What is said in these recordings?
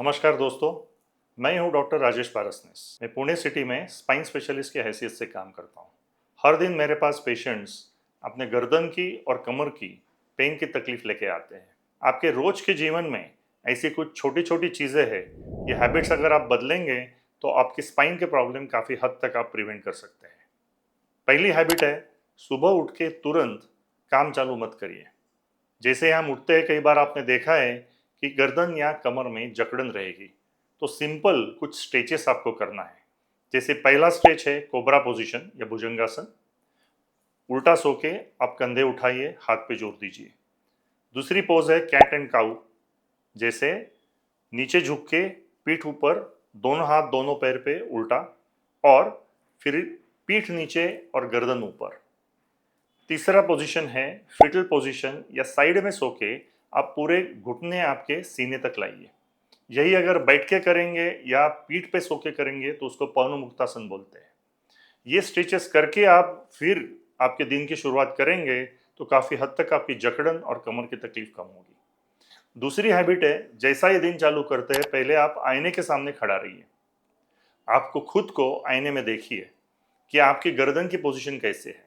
नमस्कार दोस्तों, मैं हूं डॉक्टर राजेश पारसनीस। मैं पुणे सिटी में स्पाइन स्पेशलिस्ट की हैसियत से काम करता हूं। हर दिन मेरे पास पेशेंट्स अपने गर्दन की और कमर की पेन की तकलीफ लेके आते हैं। आपके रोज के जीवन में ऐसी कुछ छोटी छोटी चीज़ें हैं, ये हैबिट्स अगर आप बदलेंगे तो आपकी स्पाइन के प्रॉब्लम काफ़ी हद तक आप प्रिवेंट कर सकते हैं। पहली हैबिट है, सुबह उठ के तुरंत काम चालू मत करिए। जैसे हम उठते हैं, कई बार आपने देखा है कि गर्दन या कमर में जकड़न रहेगी, तो सिंपल कुछ स्ट्रेचेस आपको करना है। जैसे पहला स्ट्रेच है कोबरा पोजीशन या भुजंगासन। उल्टा सो के आप कंधे उठाइए, हाथ पे जोर दीजिए। दूसरी पोज है कैट एंड काउ। जैसे नीचे झुक के पीठ ऊपर, दोनों हाथ दोनों पैर पे उल्टा, और फिर पीठ नीचे और गर्दन ऊपर। तीसरा पोजीशन है फिटल पोजीशन या साइड में सो के आप पूरे घुटने आपके सीने तक लाइए। यही अगर बैठ के करेंगे या पीठ पे सो के करेंगे तो उसको पवन मुक्तासन बोलते हैं। ये स्ट्रेचेस करके आप फिर आपके दिन की शुरुआत करेंगे तो काफ़ी हद तक आपकी जकड़न और कमर की तकलीफ कम होगी। दूसरी हैबिट है, जैसा ये दिन चालू करते हैं पहले आप आईने के सामने खड़ा रहिए। आपको खुद को आईने में देखिए कि आपकी गर्दन की पोजीशन कैसे है।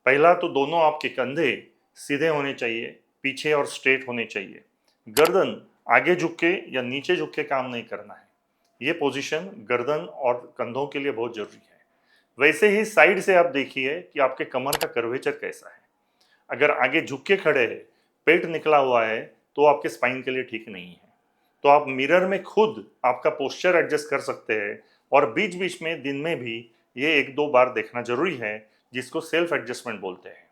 पहला तो दोनों आपके कंधे सीधे होने चाहिए, पीछे और स्ट्रेट होने चाहिए। गर्दन आगे झुक के या नीचे झुक के काम नहीं करना है। ये पोजीशन गर्दन और कंधों के लिए बहुत जरूरी है। वैसे ही साइड से आप देखिए कि आपके कमर का कर्वेचर कैसा है। अगर आगे झुक के खड़े हैं, पेट निकला हुआ है, तो आपके स्पाइन के लिए ठीक नहीं है। तो आप मिरर में खुद आपका पोस्चर एडजस्ट कर सकते हैं, और बीच बीच में दिन में भी ये एक दो बार देखना जरूरी है, जिसको सेल्फ एडजस्टमेंट बोलते हैं।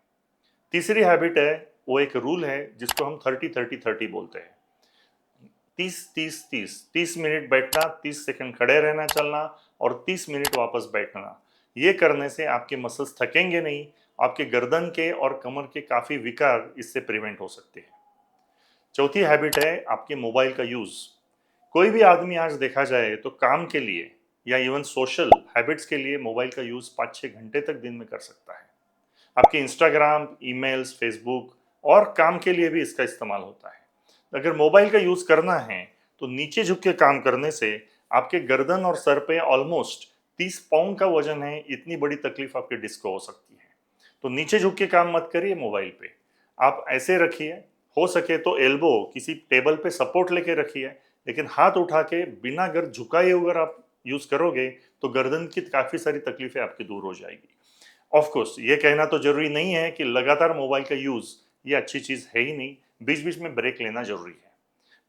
तीसरी हैबिट है, वो एक रूल है जिसको हम 30-30-30 बोलते हैं। 30-30-30 मिनट बैठना, 30 सेकंड खड़े रहना चलना, और 30 मिनट वापस बैठना। ये करने से आपके मसल्स थकेंगे नहीं, आपके गर्दन के और कमर के काफ़ी विकार इससे प्रिवेंट हो सकते हैं। चौथी हैबिट है आपके मोबाइल का यूज़। कोई भी आदमी आज देखा जाए तो काम के लिए या इवन सोशल हैबिट्स के लिए मोबाइल का यूज़ 5-6 घंटे तक दिन में कर सकता है। आपके इंस्टाग्राम, ईमेल्स, फेसबुक और काम के लिए भी इसका इस्तेमाल होता है। अगर मोबाइल का यूज़ करना है तो नीचे झुक के काम करने से आपके गर्दन और सर पे ऑलमोस्ट 30 पाउंड का वजन है, इतनी बड़ी तकलीफ आपके डिस्क को हो सकती है। तो नीचे झुक के काम मत करिए मोबाइल पे, आप ऐसे रखिए। हो सके तो एल्बो किसी टेबल पे सपोर्ट लेके रखिए, लेकिन हाथ उठा के बिना अगर झुकाए अगर आप यूज़ करोगे तो गर्दन की काफ़ी सारी तकलीफें आपकी दूर हो जाएगी। ऑफ कोर्स ये कहना तो जरूरी नहीं है कि लगातार मोबाइल का यूज़ ये अच्छी चीज़ है ही नहीं, बीच बीच में ब्रेक लेना जरूरी है।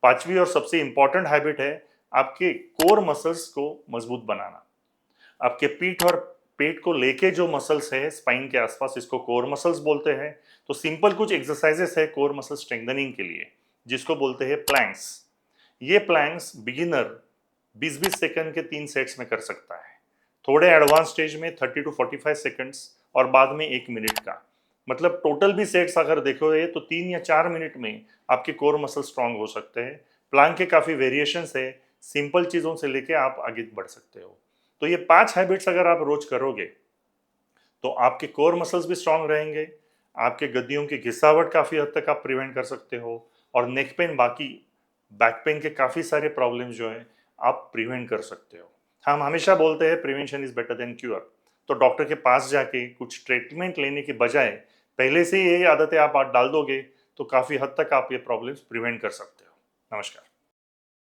पांचवी और सबसे इंपॉर्टेंट हैबिट है आपके कोर मसल्स को मजबूत बनाना। आपके पीठ और पेट को लेके जो मसल्स है स्पाइन के आसपास, इसको कोर मसल्स बोलते हैं। तो सिंपल कुछ एक्सरसाइजेस है कोर मसल स्ट्रेंथनिंग के लिए, जिसको बोलते हैं प्लैंक्स। ये प्लैंक्स बिगिनर 20-20 सेकंड के 3 सेट्स में कर सकता है। थोड़े एडवांस स्टेज में 30-45 सेकंड्स, और बाद में 1 मिनट का। मतलब टोटल भी सेट्स अगर देखोगे तो 3 या 4 मिनट में आपके कोर मसल स्ट्रांग हो सकते हैं। प्लैंक के काफ़ी वेरिएशंस है, सिंपल चीज़ों से लेके आप आगे बढ़ सकते हो। तो ये 5 हैबिट्स अगर आप रोज करोगे तो आपके कोर मसल्स भी स्ट्रांग रहेंगे, आपके गद्दियों की घिसावट काफ़ी हद तक आप प्रिवेंट कर सकते हो, और नेक पेन, बाकी बैक पेन के काफ़ी सारे प्रॉब्लम्स जो हैं आप प्रिवेंट कर सकते हो। हम हमेशा बोलते हैं prevention is better than cure. तो डॉक्टर के पास जाके कुछ ट्रीटमेंट लेने के बजाय पहले से ही ये आदतें आप डाल दोगे तो काफ़ी हद तक आप ये प्रॉब्लम्स प्रिवेंट कर सकते हो। नमस्कार।